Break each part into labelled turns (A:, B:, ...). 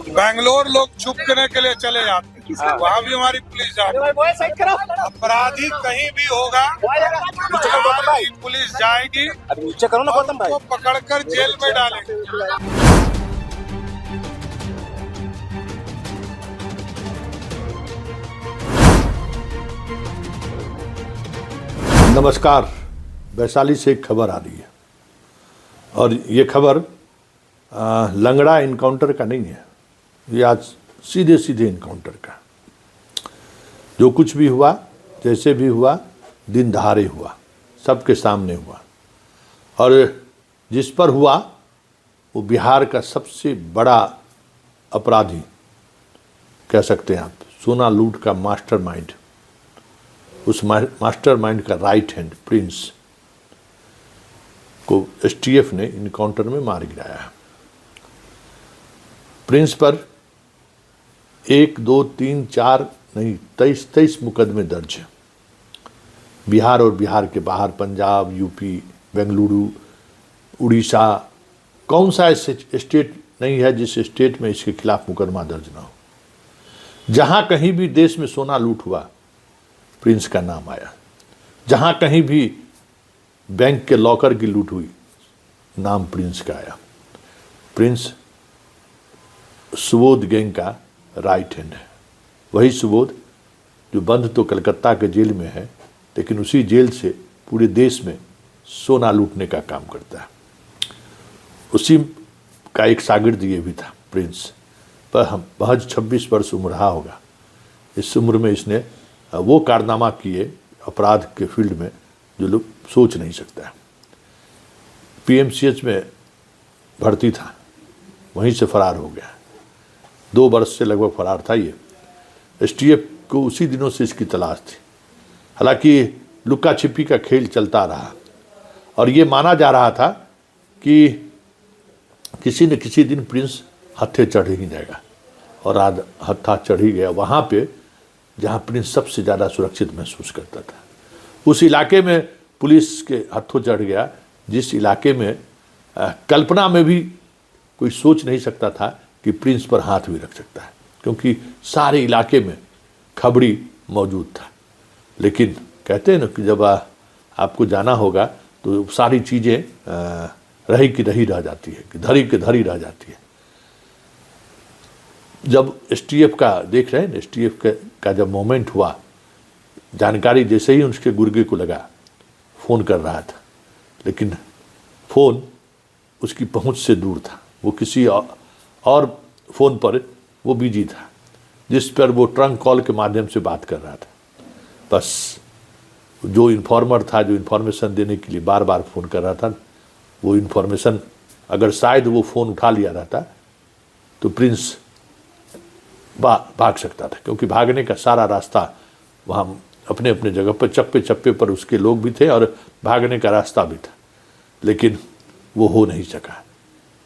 A: बैंगलोर लोग छुपने के लिए चले जाते हैं, वहाँ भी हमारी पुलिस जाती है। अपराधी कहीं भी होगा, हमारी पुलिस जाएगी, उसको पकड़कर जेल में डालेगी।
B: नमस्कार। वैशाली से एक खबर आ रही है और ये खबर लंगड़ा इनकाउंटर का नहीं है, ये आज सीधे सीधे इनकाउंटर का। जो कुछ भी हुआ, जैसे भी हुआ, दिन दहाड़े हुआ, सबके सामने हुआ। और जिस पर हुआ वो बिहार का सबसे बड़ा अपराधी कह सकते हैं आप, सोना लूट का मास्टरमाइंड। उस मास्टरमाइंड का राइट हैंड प्रिंस को एसटीएफ ने इनकाउंटर में मार गिराया है। प्रिंस पर 1, 2, 3, 4 नहीं 23 मुकदमे दर्ज हैं। बिहार और बिहार के बाहर पंजाब, यूपी, बेंगलुरु, उड़ीसा, कौन सा स्टेट नहीं है जिस स्टेट में इसके खिलाफ मुकदमा दर्ज ना हो। जहां कहीं भी देश में सोना लूट हुआ, प्रिंस का नाम आया। जहां कहीं भी बैंक के लॉकर की लूट हुई, नाम प्रिंस का आया। प्रिंस सुबोध गैंग का राइट हैंड है। वही सुबोध जो बंद तो कलकत्ता के जेल में है, लेकिन उसी जेल से पूरे देश में सोना लूटने का काम करता है। उसी का एक शागिर्द ये भी था प्रिंस। पर हम महज 26 वर्ष उम्र रहा होगा। इस उम्र में इसने वो कारनामा किए अपराध के फील्ड में जो लोग सोच नहीं सकता है। पीएमसीएच में भर्ती था, वहीं से फरार हो गया। 2 वर्ष से लगभग फरार था ये। एसटीएफ को उसी दिनों से इसकी तलाश थी। हालांकि लुक्का छिपी का खेल चलता रहा और ये माना जा रहा था कि किसी न किसी दिन प्रिंस हत्थे चढ़ ही जाएगा, और आज हत्था चढ़ ही गया वहाँ पे जहाँ प्रिंस सबसे ज़्यादा सुरक्षित महसूस करता था। उस इलाके में पुलिस के हत्थों चढ़ गया, जिस इलाके में कल्पना में भी कोई सोच नहीं सकता था कि प्रिंस पर हाथ भी रख सकता है, क्योंकि सारे इलाके में खबड़ी मौजूद था। लेकिन कहते हैं ना कि जब आपको जाना होगा तो सारी चीज़ें रही की रही रह जाती है, कि धरी की धरी रह जाती है। जब एसटीएफ का देख रहे हैं ना, एसटीएफ का जब मोमेंट हुआ, जानकारी जैसे ही उसके गुर्गे को लगा, फ़ोन कर रहा था, लेकिन फ़ोन उसकी पहुंच से दूर था। वो किसी और फ़ोन पर वो बिजी था, जिस पर वो ट्रंक कॉल के माध्यम से बात कर रहा था। बस जो इन्फॉर्मर था, जो इन्फॉर्मेशन देने के लिए बार बार फ़ोन कर रहा था, वो इन्फॉर्मेशन अगर शायद वो फ़ोन उठा लिया रहता तो प्रिंस भाग सकता था, क्योंकि भागने का सारा रास्ता वहाँ अपने अपने जगह पर चप्पे चप्पे पर उसके लोग भी थे और भागने का रास्ता भी था, लेकिन वो हो नहीं सका।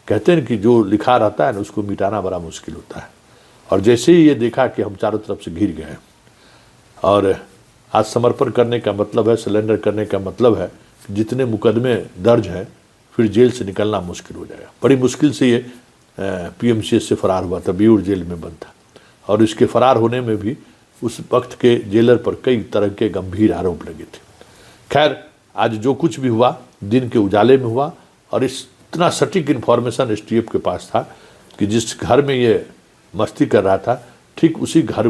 B: कहते हैं कि जो लिखा रहता है ना, उसको मिटाना बड़ा मुश्किल होता है। और जैसे ही ये देखा कि हम चारों तरफ से घिर गए, और आज समर्पण करने का मतलब है, सरेंडर करने का मतलब है कि जितने मुकदमे दर्ज हैं, फिर जेल से निकलना मुश्किल हो जाएगा। बड़ी मुश्किल से ये पीएमसीएच से फरार हुआ था, बेऊर जेल में बंद था, और इसके फरार होने में भी उस वक्त के जेलर पर कई तरह के गंभीर आरोप लगे थे। खैर, आज जो कुछ भी हुआ दिन के उजाले में हुआ, और इतना सटीक इन्फॉर्मेशन एसटीएफ के पास था कि जिस घर में ये मस्ती कर रहा था, ठीक उसी घर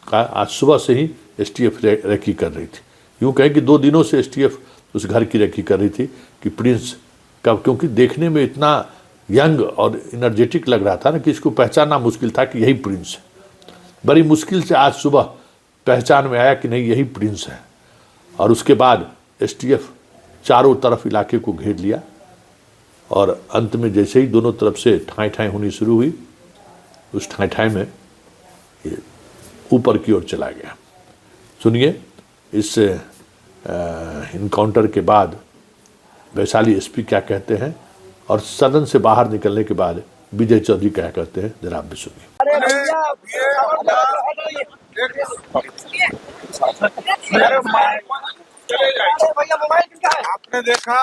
B: का आज सुबह से ही एसटीएफ रेकी कर रही थी। यूँ कहें कि 2 दिनों से एसटीएफ उस घर की रेकी कर रही थी कि प्रिंस का, क्योंकि देखने में इतना यंग और एनर्जेटिक लग रहा था ना कि इसको पहचानना मुश्किल था कि यही प्रिंस है। बड़ी मुश्किल से आज सुबह पहचान में आया कि नहीं, यही प्रिंस है। और उसके बाद एसटीएफ चारों तरफ इलाके को घेर लिया, और अंत में जैसे ही दोनों तरफ से ठाई ठाई होनी शुरू हुई, उस ठाई ठाई में ये ऊपर की ओर चला गया। सुनिए इस इनकाउंटर के बाद वैशाली एसपी क्या कहते हैं, और सदन से बाहर निकलने के बाद विजय चौधरी क्या कहते हैं, जरा आप भी सुनिए।
A: आपने देखा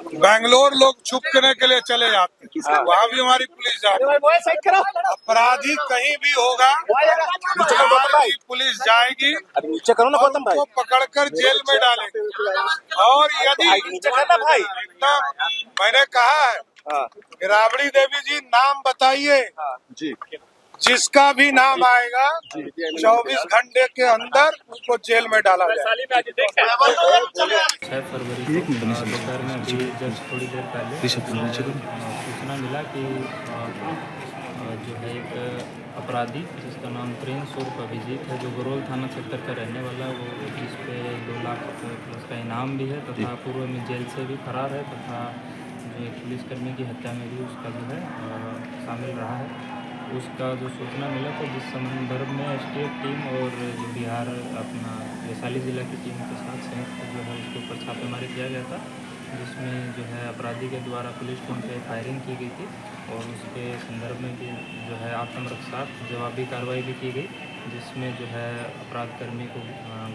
A: बैंगलोर लोग छुपने के लिए चले जाते हैं, वहाँ भी हमारी पुलिस जाती है। अपराधी कहीं भी होगा, बिहार की पुलिस जाएगी, और उनको पकड़कर जेल में डालेगी। और यदि एकदम मैंने कहा है कि राबड़ी देवी जी नाम बताइए, जिसका भी नाम आएगा 24 घंटे के अंदर उसको जेल में डाला जाए।
C: 6 फरवरी को दोपहर में अभी जस्ट थोड़ी देर पहले सूचना मिला कि जो है एक अपराधी जिसका नाम प्रिंस उर्फ अभिजीत है, जो गरोल थाना क्षेत्र का रहने वाला, वो जिस पे 2 लाख प्लस का इनाम भी है तथा पूर्व में जेल से भी फरार है, तथा जो एक पुलिसकर्मी की हत्या में भी उसका जो है शामिल रहा है। उसका जो सूचना मिला था, जिस संदर्भ में एसटीएफ टीम और जो बिहार अपना वैशाली ज़िला की टीम के साथ संयुक्त जो है उसके ऊपर छापेमारी किया गया था, जिसमें जो है अपराधी के द्वारा पुलिस टीम पे फायरिंग की गई थी और उसके संदर्भ में भी जो है आत्मरक्षार्थ जवाबी कार्रवाई भी की गई, जिसमें जो है अपराध कर्मी को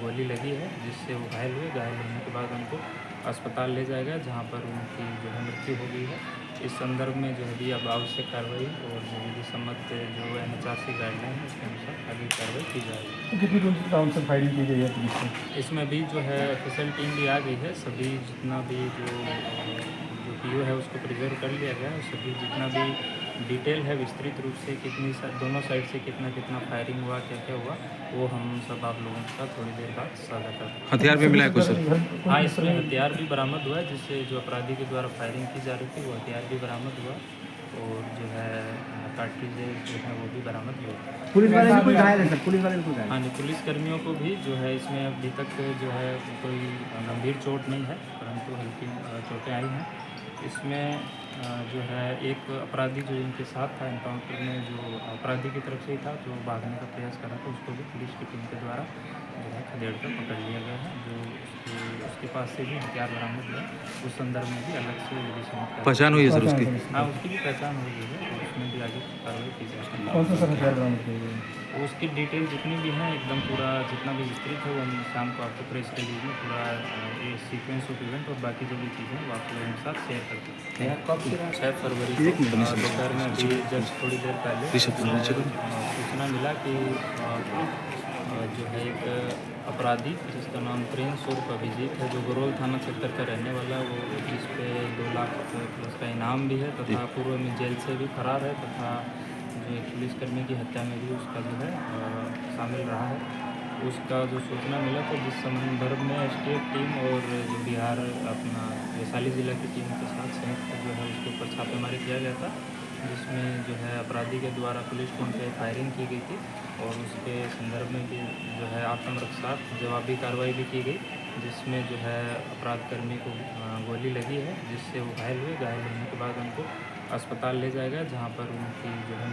C: गोली लगी है, जिससे वो घायल हुए। घायल होने के बाद उनको अस्पताल ले जाया गया, जहाँ पर उनकी जो है मृत्यु हो गई है। इस संदर्भ में जो है भी अब आवश्यक कार्रवाई और जो विधि सम्मत जो NHRC गाइडलाइन है उसके अनुसार आगे कार्रवाई की जाएगी।
D: कितनी राउंड से फायरिंग की गई है पुलिस को?
C: इसमें भी जो है ऑफिशियल टीम भी आ गई है, सभी जितना भी जो PO है उसको प्रिजर्व कर लिया गया है। सभी जितना भी डिटेल है विस्तृत रूप से कितनी दोनों साइड से कितना फायरिंग हुआ, क्या क्या हुआ, वो हम सब आप लोगों के साथ थोड़ी देर बाद साझा करते हैं।
E: हथियार भी मिला है कुछ सर?
C: हाँ, इसमें हथियार भी बरामद हुआ है, जिससे जो अपराधी के द्वारा फायरिंग की जा रही थी वो हथियार भी बरामद हुआ और जो है कार्ट्रिजेज जो है वो भी बरामद हुए।
D: पुलिस वाले भी कोई घायल है सर? पुलिस वाले भी कोई घायल?
C: हाँ जी, पुलिसकर्मियों को भी जो है इसमें अभी तक जो है कोई गंभीर चोट नहीं है, परंतु हल्की चोटें आई हैं। इसमें जो है एक अपराधी जो इनके साथ था एनकाउंटर में, जो अपराधी की तरफ से ही था, जो भागने का प्रयास कर रहा था, उसको भी पुलिस की टीम के द्वारा जो है खदेड़ कर पकड़ लिया गया है। जो उसके पास से भी हथियार बरामद हुआ, उस संदर्भ में भी अलग से विधि सम्मत
E: पहचान हुई है सर उसकी?
C: हाँ, उसकी भी पहचान हो गई है और उसमें भी आगे कार्रवाई की जाएगी।
D: कौन सा सर हथियार बरामद किए गए?
C: उसकी डिटेल जितनी भी हैं एकदम पूरा जितना भी विस्तृत है वो हम शाम को आपको प्रेस रिलीज में पूरा ये सीक्वेंस ऑफ इवेंट और बाकी जो भी चीज़ें हैं वो आप लोगों के साथ शेयर करते हैं। 6 फरवरी को दोपहर में अभी जस्ट थोड़ी देर पहले सूचना मिला कि जो है एक अपराधी जिसका नाम प्रिंस उर्फ अभिजीत है, जो गरोल थाना क्षेत्र का रहने वाला, वो जिस पे 2 लाख प्लस का इनाम भी है तथा पूर्व में जेल से भी फरार है, तथा जो एक पुलिसकर्मी की हत्या में भी उसका जो है शामिल रहा है। उसका जो सूचना मिला था, जिस संदर्भ में एसटीएफ टीम और जो बिहार अपना वैशाली ज़िला की टीम के साथ संयुक्त जो है उसके ऊपर छापेमारी किया गया था, जिसमें जो है अपराधी के द्वारा पुलिस टीम पे फायरिंग की गई थी और उसके संदर्भ में भी जो है आत्मरक्षार्थ जवाबी कार्रवाई भी की गई, जिसमें जो है अपराध कर्मी को गोली लगी है, जिससे वो घायल हुए। घायल होने के बाद उनको अस्पताल ले जाया गया, जहाँ पर उनकी जो है